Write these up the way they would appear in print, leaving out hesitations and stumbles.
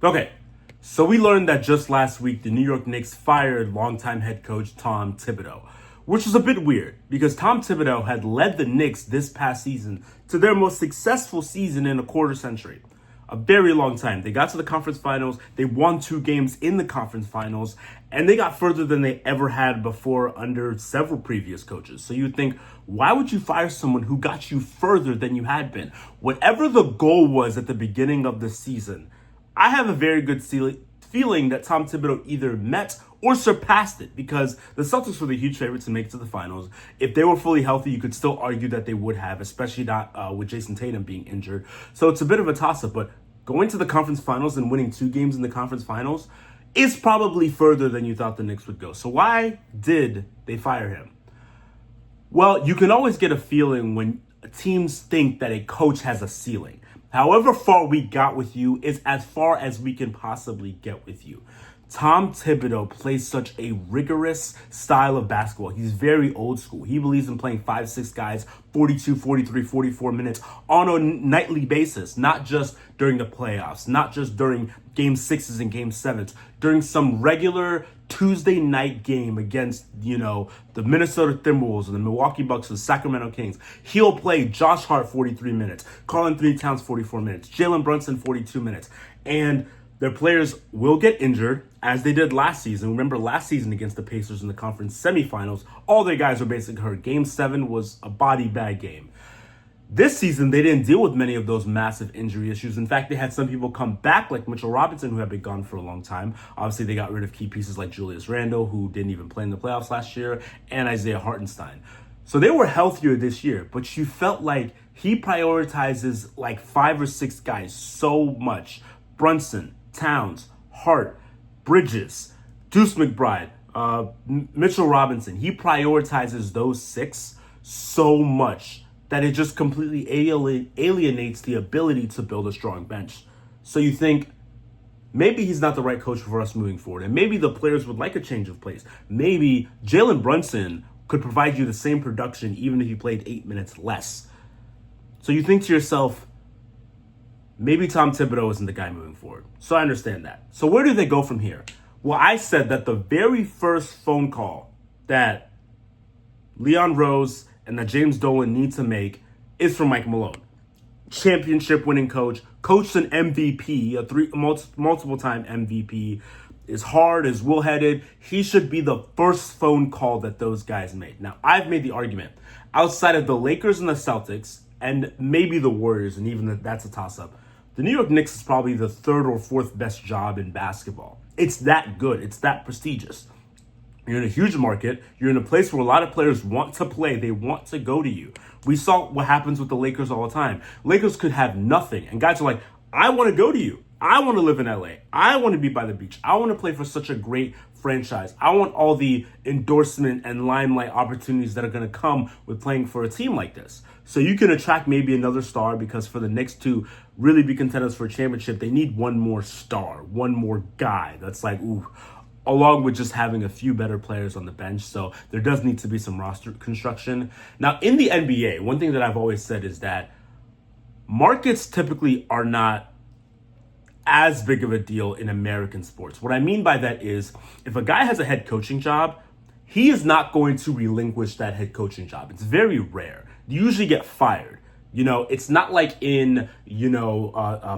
Okay, so we learned that just last week the New York Knicks fired longtime head coach Tom Thibodeau, which was a bit weird because Tom Thibodeau had led the Knicks this past season to their most successful season in a quarter century. A very long time. They got to the conference finals, they won 2 games in the conference finals, and they got further than they ever had before under several previous coaches. So you'd think, why would you fire someone who got you further than you had been? Whatever the goal was at the beginning of the season, I have a very good feeling that Tom Thibodeau either met or surpassed it because the Celtics were the huge favorites to make it to the finals. If they were fully healthy, you could still argue that they would have, especially not with Jason Tatum being injured. So it's a bit of a toss-up, but going to the conference finals and winning 2 games in the conference finals is probably further than you thought the Knicks would go. So why did they fire him? Well, you can always get a feeling when teams think that a coach has a ceiling. However far we got with you is as far as we can possibly get with you. Tom Thibodeau plays such a rigorous style of basketball. He's very old school. He believes in playing 5-6 guys, 42, 43, 44 minutes on a nightly basis, not just during the playoffs, not just during game 6s and game 7s, during some regular Tuesday night game against, the Minnesota Timberwolves or the Milwaukee Bucks or the Sacramento Kings. He'll play Josh Hart 43 minutes, Karl-Anthony Towns 44 minutes, Jalen Brunson 42 minutes, and their players will get injured, as they did last season. Remember last season against the Pacers in the conference semifinals, all their guys were basically hurt. Game 7 was a body bag game. This season, they didn't deal with many of those massive injury issues. In fact, they had some people come back, like Mitchell Robinson, who had been gone for a long time. Obviously, they got rid of key pieces like Julius Randle, who didn't even play in the playoffs last year, and Isaiah Hartenstein. So they were healthier this year, but you felt like he prioritizes like 5 or 6 guys so much. Brunson, Towns, Hart, Bridges, Deuce McBride, Mitchell Robinson. He prioritizes those 6 so much that it just completely alienates the ability to build a strong bench. So you think, maybe he's not the right coach for us moving forward. And maybe the players would like a change of pace. Maybe Jalen Brunson could provide you the same production even if he played 8 minutes less. So you think to yourself, maybe Tom Thibodeau isn't the guy moving forward. So I understand that. So where do they go from here? Well, I said that the very first phone call that Leon Rose and that James Dolan need to make is for Mike Malone. Championship winning coach, coached an MVP, multiple time MVP, is hard, is will-headed. He should be the first phone call that those guys made. Now, I've made the argument, outside of the Lakers and the Celtics, and maybe the Warriors, and even that's a toss-up, the New York Knicks is probably the 3rd or 4th best job in basketball. It's that good. It's that prestigious. You're in a huge market. You're in a place where a lot of players want to play. They want to go to you. We saw what happens with the Lakers all the time. Lakers could have nothing, and guys are like, I want to go to you. I want to live in LA. I want to be by the beach. I want to play for such a great franchise. I want all the endorsement and limelight opportunities that are going to come with playing for a team like this. So you can attract maybe another star, because for the Knicks to really be contenders for a championship, they need one more star, one more guy that's like, ooh, along with just having a few better players on the bench. So there does need to be some roster construction. Now, in the NBA, one thing that I've always said is that markets typically are not as big of a deal in American sports. What I mean by that is, if a guy has a head coaching job, he is not going to relinquish that head coaching job. It's very rare. You usually get fired. It's not like in,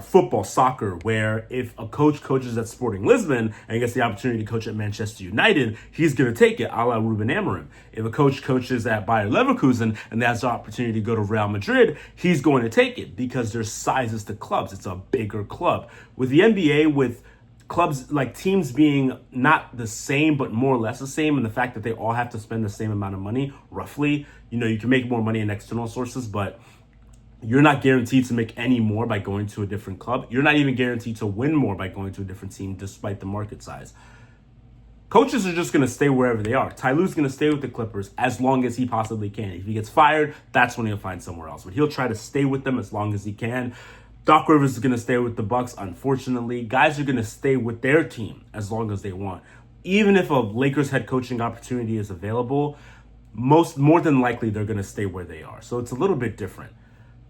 football, soccer, where if a coach coaches at Sporting Lisbon and gets the opportunity to coach at Manchester United, he's going to take it, a la Ruben Amorim. If a coach coaches at Bayer Leverkusen and has the opportunity to go to Real Madrid, he's going to take it because there's sizes to clubs. It's a bigger club. With the NBA, with clubs like teams being not the same, but more or less the same, and the fact that they all have to spend the same amount of money, roughly, you can make more money in external sources, but you're not guaranteed to make any more by going to a different club. You're not even guaranteed to win more by going to a different team, despite the market size. Coaches are just going to stay wherever they are. Ty Lue's going to stay with the Clippers as long as he possibly can. If he gets fired, that's when he'll find somewhere else. But he'll try to stay with them as long as he can. Doc Rivers is going to stay with the Bucks, unfortunately. Guys are going to stay with their team as long as they want. Even if a Lakers head coaching opportunity is available, more than likely they're going to stay where they are. So it's a little bit different.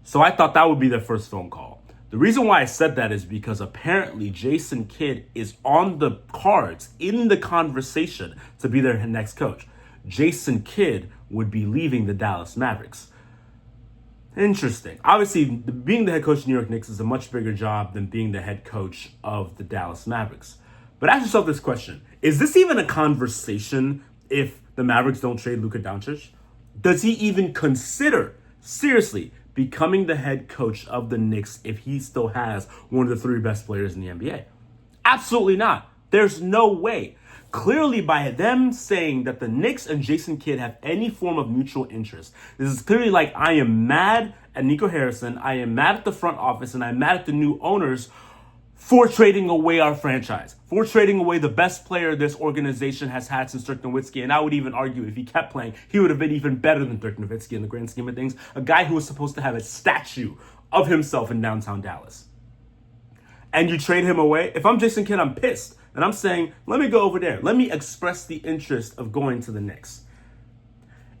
So I thought that would be their first phone call. The reason why I said that is because apparently Jason Kidd is on the cards in the conversation to be their next coach. Jason Kidd would be leaving the Dallas Mavericks. Interesting. Obviously, being the head coach of the New York Knicks is a much bigger job than being the head coach of the Dallas Mavericks. But ask yourself this question. Is this even a conversation if the Mavericks don't trade Luka Doncic? Does he even consider, seriously, becoming the head coach of the Knicks if he still has one of the 3 best players in the NBA? Absolutely not. There's no way. Clearly, by them saying that the Knicks and Jason Kidd have any form of mutual interest, this is clearly like, I am mad at Nico Harrison, I am mad at the front office, and I'm mad at the new owners for trading away our franchise, for trading away the best player this organization has had since Dirk Nowitzki. And I would even argue if he kept playing, he would have been even better than Dirk Nowitzki in the grand scheme of things, a guy who was supposed to have a statue of himself in downtown Dallas. And you trade him away? If I'm Jason Kidd, I'm pissed. And I'm saying, let me go over there. Let me express the interest of going to the Knicks.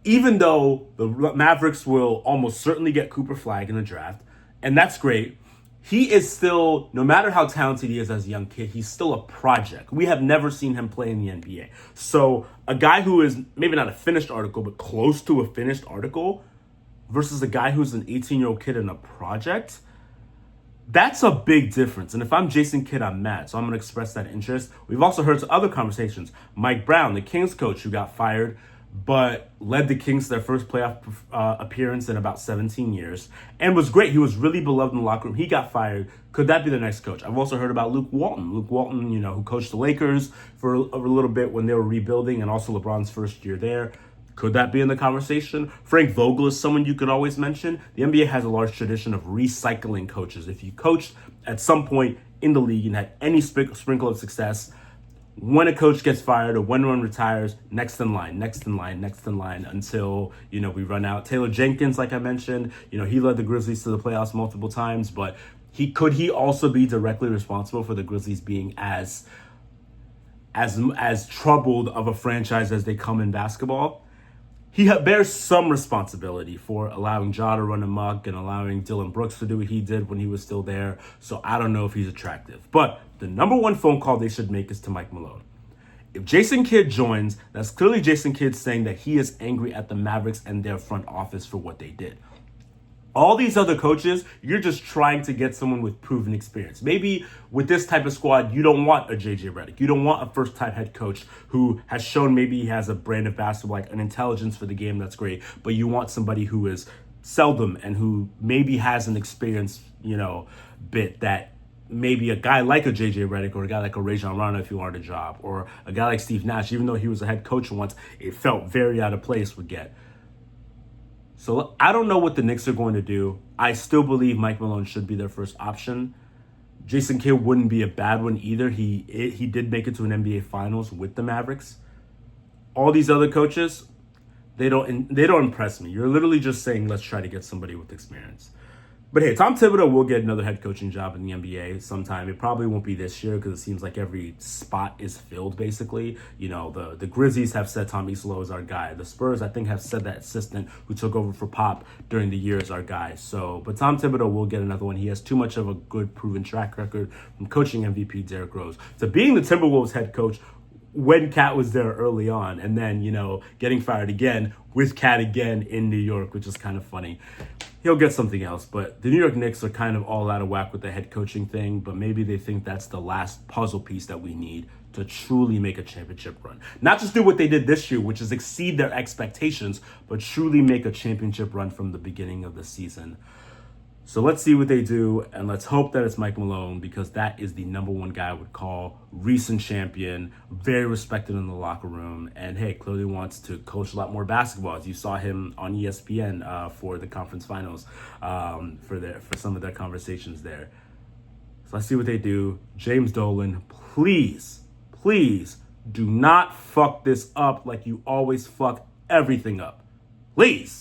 Even though the Mavericks will almost certainly get Cooper Flagg in the draft, and that's great, he is still, no matter how talented he is as a young kid, he's still a project. We have never seen him play in the NBA. So a guy who is maybe not a finished article, but close to a finished article versus a guy who's an 18-year-old kid in a project, that's a big difference. And if I'm Jason Kidd, I'm mad. So I'm going to express that interest. We've also heard some other conversations. Mike Brown, the Kings coach who got fired, but led the Kings to their first playoff appearance in about 17 years and was great. He was really beloved in the locker room. He got fired. Could that be the next coach? I've also heard about Luke Walton. Luke Walton, who coached the Lakers for a little bit when they were rebuilding and also LeBron's first year there. Could that be in the conversation? Frank Vogel is someone you could always mention. The NBA has a large tradition of recycling coaches. If you coached at some point in the league and had any sprinkle of success, when a coach gets fired or when one retires, next in line until, we run out. Taylor Jenkins, like I mentioned, he led the Grizzlies to the playoffs multiple times, but could he also be directly responsible for the Grizzlies being as troubled of a franchise as they come in basketball? He bears some responsibility for allowing Ja to run amok and allowing Dylan Brooks to do what he did when he was still there. So I don't know if he's attractive. But the number one phone call they should make is to Mike Malone. If Jason Kidd joins, that's clearly Jason Kidd saying that he is angry at the Mavericks and their front office for what they did. All these other coaches, you're just trying to get someone with proven experience. Maybe with this type of squad, you don't want a JJ Redick. You don't want a first-time head coach who has shown maybe he has a brand of basketball, like an intelligence for the game that's great, but you want somebody who is seldom and who maybe has an experience, bit that maybe a guy like a JJ Redick or a guy like a Rajon Rondo, if you wanted a job, or a guy like Steve Nash, even though he was a head coach once, it felt very out of place, would get. So I don't know what the Knicks are going to do. I still believe Mike Malone should be their first option. Jason Kidd wouldn't be a bad one either. He did make it to an NBA Finals with the Mavericks. All these other coaches, they don't impress me. You're literally just saying, let's try to get somebody with experience. But hey, Tom Thibodeau will get another head coaching job in the NBA sometime. It probably won't be this year because it seems like every spot is filled, basically. The Grizzlies have said Tom Isolo is our guy. The Spurs, I think, have said that assistant who took over for Pop during the year is our guy. But Tom Thibodeau will get another one. He has too much of a good, proven track record from coaching MVP Derrick Rose to being the Timberwolves head coach when Cat was there early on, and then, getting fired again with Cat again in New York, which is kind of funny. He'll get something else, but the New York Knicks are kind of all out of whack with the head coaching thing, but maybe they think that's the last puzzle piece that we need to truly make a championship run. Not just do what they did this year, which is exceed their expectations, but truly make a championship run from the beginning of the season. So let's see what they do, and let's hope that it's Mike Malone, because that is the number one guy I would call. Recent champion, very respected in the locker room, and hey, clearly wants to coach a lot more basketball, as you saw him on ESPN for the conference finals, for some of their conversations there. So let's see what they do. James Dolan, please do not fuck this up like you always fuck everything up. Please.